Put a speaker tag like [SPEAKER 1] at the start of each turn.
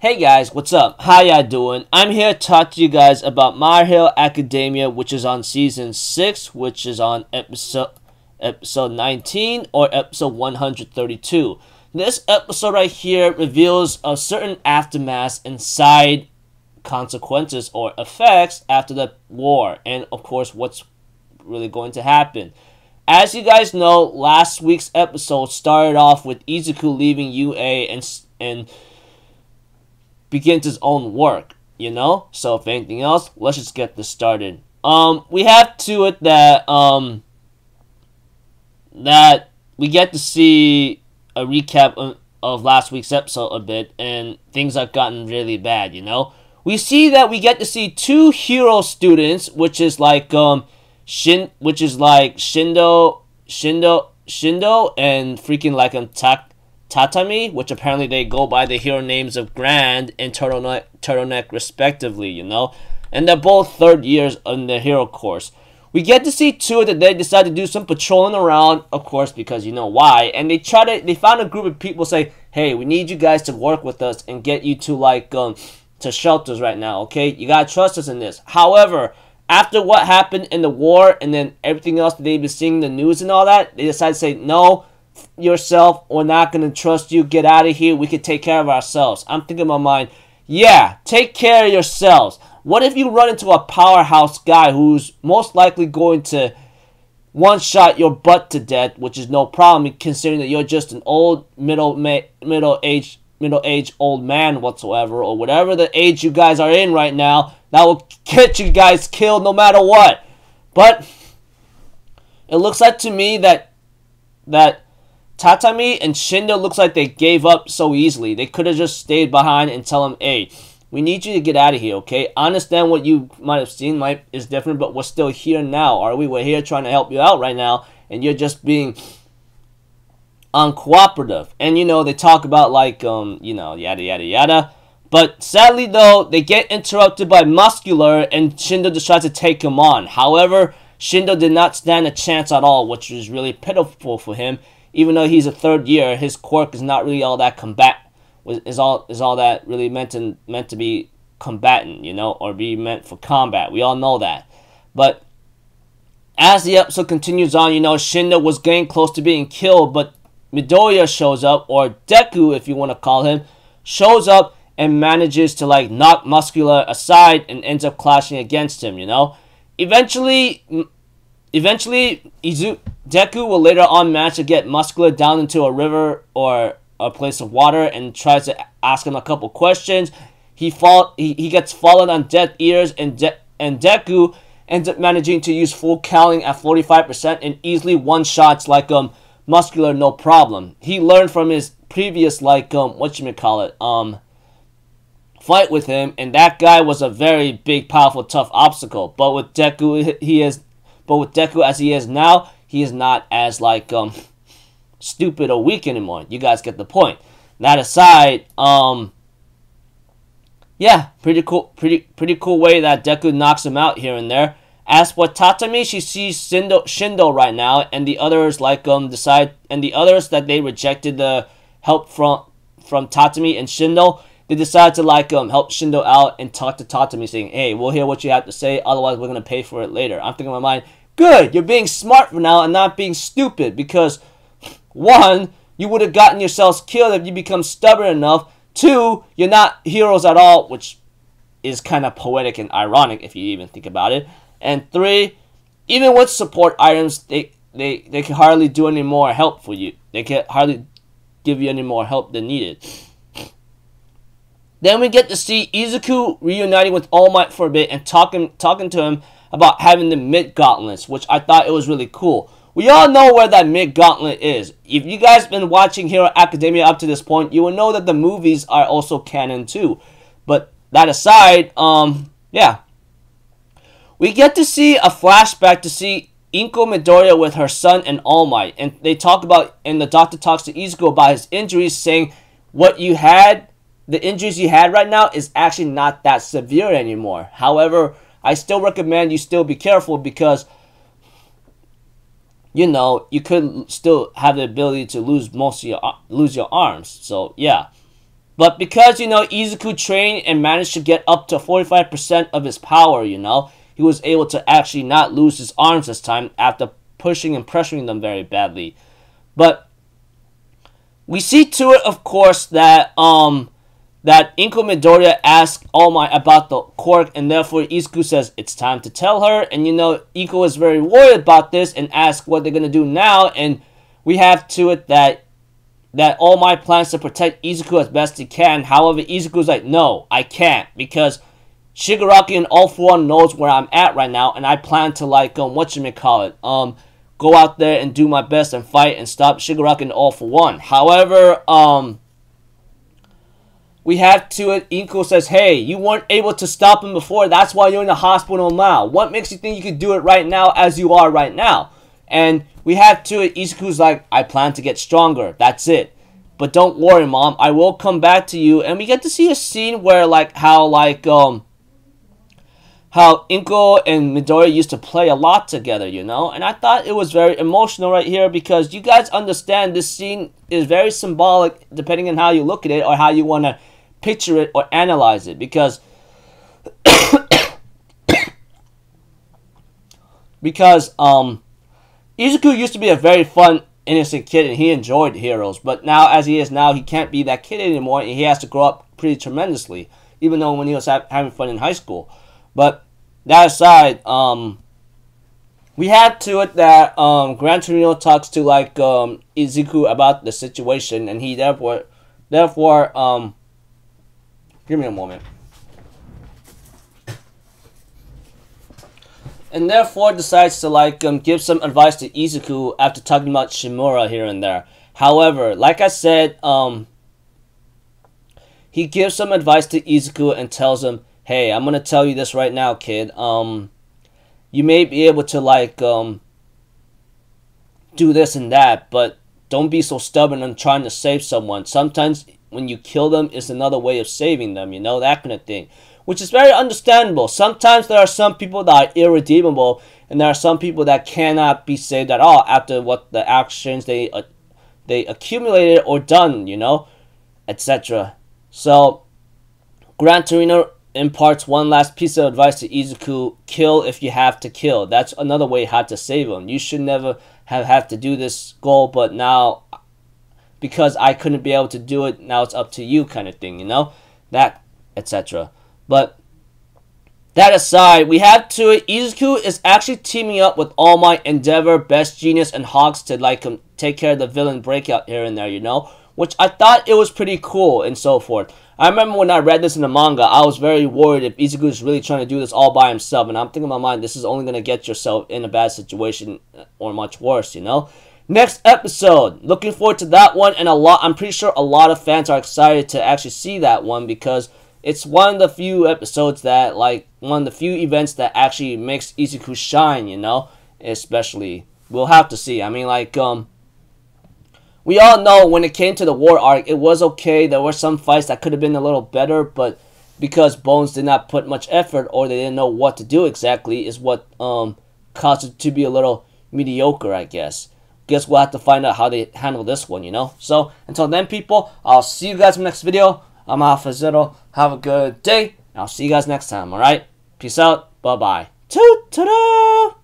[SPEAKER 1] Hey guys, what's up? How y'all doing? I'm here to talk to you guys about My Hero Academia, which is on season 6, which is on episode 19 or episode 132. This episode right here reveals a certain aftermath and side consequences or effects after the war, and of course what's really going to happen. As you guys know, last week's episode started off with Izuku leaving UA and begins his own work, you know? So if anything else, let's just get this started. We have to it that that we get to see a recap of last week's episode a bit, and things have gotten really bad, you know? We see that we get to see two hero students, which is like Shindo and freaking like Tatami, which apparently they go by the hero names of Grand and Turtleneck respectively, you know? And they're both third years in the hero course. We get to see two that they decide to do some patrolling around, of course, because you know why. And they found a group of people say, hey, we need you guys to work with us and get you to like to shelters right now, okay? You gotta trust us in this. However, after what happened in the war and then everything else that they've been seeing in the news and all that, they decide to say, no, yourself, we're not going to trust you, get out of here, we can take care of ourselves. I'm thinking in my mind, yeah, take care of yourselves. What if you run into a powerhouse guy who's most likely going to one-shot your butt to death, which is no problem considering that you're just an old middle-aged old man whatsoever, or whatever the age you guys are in right now, that will get you guys killed no matter what. But it looks like to me that Tatami and Shindo looks like they gave up so easily. They could have just stayed behind and tell him, hey, we need you to get out of here, okay? I understand what you might have seen is different, but we're still here now, are we? We're here trying to help you out right now, and you're just being uncooperative. And, you know, they talk about, like, you know, yada, yada, yada. But sadly, though, they get interrupted by Muscular, and Shindo just tries to take him on. However, Shindo did not stand a chance at all, which was really pitiful for him. Even though he's a third year, his quirk is not really all that is all that really meant to be combatant, you know, or be meant for combat. We all know that. But as the episode continues on, you know, Shindo was getting close to being killed, but Midoriya shows up, or Deku, if you want to call him, shows up and manages to like knock Muscular aside and ends up clashing against him, you know. Eventually, Deku will later on manage to get Muscular down into a river or a place of water and tries to ask him a couple questions. He gets fallen on deaf ears, and Deku ends up managing to use full cowling at 45% and easily one-shots like Muscular no problem. He learned from his previous like fight with him, and that guy was a very big, powerful, tough obstacle. But with Deku as he is now, he is not as like stupid or weak anymore. You guys get the point. That aside, yeah, pretty cool way that Deku knocks him out here and there. As for Tatami, she sees Shindo right now, and the others like that they rejected the help from Tatami and Shindo. They decide to like help Shindo out and talk to Tatami, saying, hey, we'll hear what you have to say, otherwise we're going to pay for it later. I'm thinking in my mind, good, you're being smart for now and not being stupid, because 1, you would have gotten yourselves killed if you become stubborn enough. 2, you're not heroes at all, which is kind of poetic and ironic if you even think about it. And 3, even with support items, they can hardly do any more help for you. They can hardly give you any more help than needed. Then we get to see Izuku reuniting with All Might for a bit and talking to him about having the mid-gauntlets, which I thought it was really cool. We all know where that mid-gauntlet is. If you guys been watching Hero Academia up to this point, you will know that the movies are also canon too. But that aside, yeah. We get to see a flashback to see Inko Midoriya with her son and All Might. And they talk about, and the doctor talks to Izuku about his injuries, saying the injuries you had right now is actually not that severe anymore. However, I still recommend you still be careful because, you know, you could still have the ability to lose your arms. So, yeah. But because, you know, Izuku trained and managed to get up to 45% of his power, you know, he was able to actually not lose his arms this time after pushing and pressuring them very badly. But we see to it, of course, that that Inko Midoriya asks All Might about the quirk, and therefore Izuku says it's time to tell her. And, you know, Inko is very worried about this and asks what they're going to do now. And we have to it that All Might plans to protect Izuku as best he can. However, Izuku's like, no, I can't, because Shigaraki and All For One knows where I'm at right now, and I plan to, like, whatchamacallit, go out there and do my best and fight and stop Shigaraki and All For One. However, we have to it, Inko says, hey, you weren't able to stop him before, that's why you're in the hospital now. What makes you think you could do it right now as you are right now? And we have to it, Izuku's like, I plan to get stronger, that's it. But don't worry, Mom, I will come back to you. And we get to see a scene where, like, how Inko and Midoriya used to play a lot together, you know? And I thought it was very emotional right here, because you guys understand this scene is very symbolic depending on how you look at it or how you want to picture it or analyze it. Because Izuku used to be a very fun, innocent kid, and he enjoyed Heroes. But now, as he is now, he can't be that kid anymore, and he has to grow up pretty tremendously, even though when he was having fun in high school. But that aside, we had to it that Gran Torino talks to, like, Izuku about the situation, and he therefore, give me a moment. And therefore decides to, like, give some advice to Izuku after talking about Shimura here and there. However, like I said, he gives some advice to Izuku and tells him, hey, I'm gonna tell you this right now, kid. You may be able to, like, do this and that, but don't be so stubborn on trying to save someone. Sometimes when you kill them, it's another way of saving them, you know, that kind of thing. Which is very understandable. Sometimes there are some people that are irredeemable, and there are some people that cannot be saved at all after what the actions they accumulated or done, you know, etc. So, Gran Torino imparts one last piece of advice to Izuku: kill if you have to kill. That's another way how to save him. You should never have to do this goal, but now, because I couldn't be able to do it, now it's up to you, kind of thing, you know, that, etc. But that aside, we have to it, Izuku is actually teaming up with All Might, Endeavor, Best Genius, and Hawks to, like, take care of the villain breakout here and there, you know, which I thought it was pretty cool and so forth. I remember when I read this in the manga, I was very worried if Izuku is really trying to do this all by himself, and I'm thinking in my mind, this is only going to get yourself in a bad situation or much worse, you know. Next episode, looking forward to that one, and I'm pretty sure a lot of fans are excited to actually see that one, because it's one of the few episodes that, like, one of the few events that actually makes Izuku shine, you know, especially. We'll have to see. I mean, like, we all know when it came to the war arc, it was okay. There were some fights that could have been a little better, but because Bones did not put much effort, or they didn't know what to do exactly, is what caused it to be a little mediocre, I guess. Guess we'll have to find out how they handle this one, you know. So, until then, people, I'll see you guys in the next video. I'm Alpha Zero. Have a good day. I'll see you guys next time, alright? Peace out. Bye-bye. Toot-toot-toot!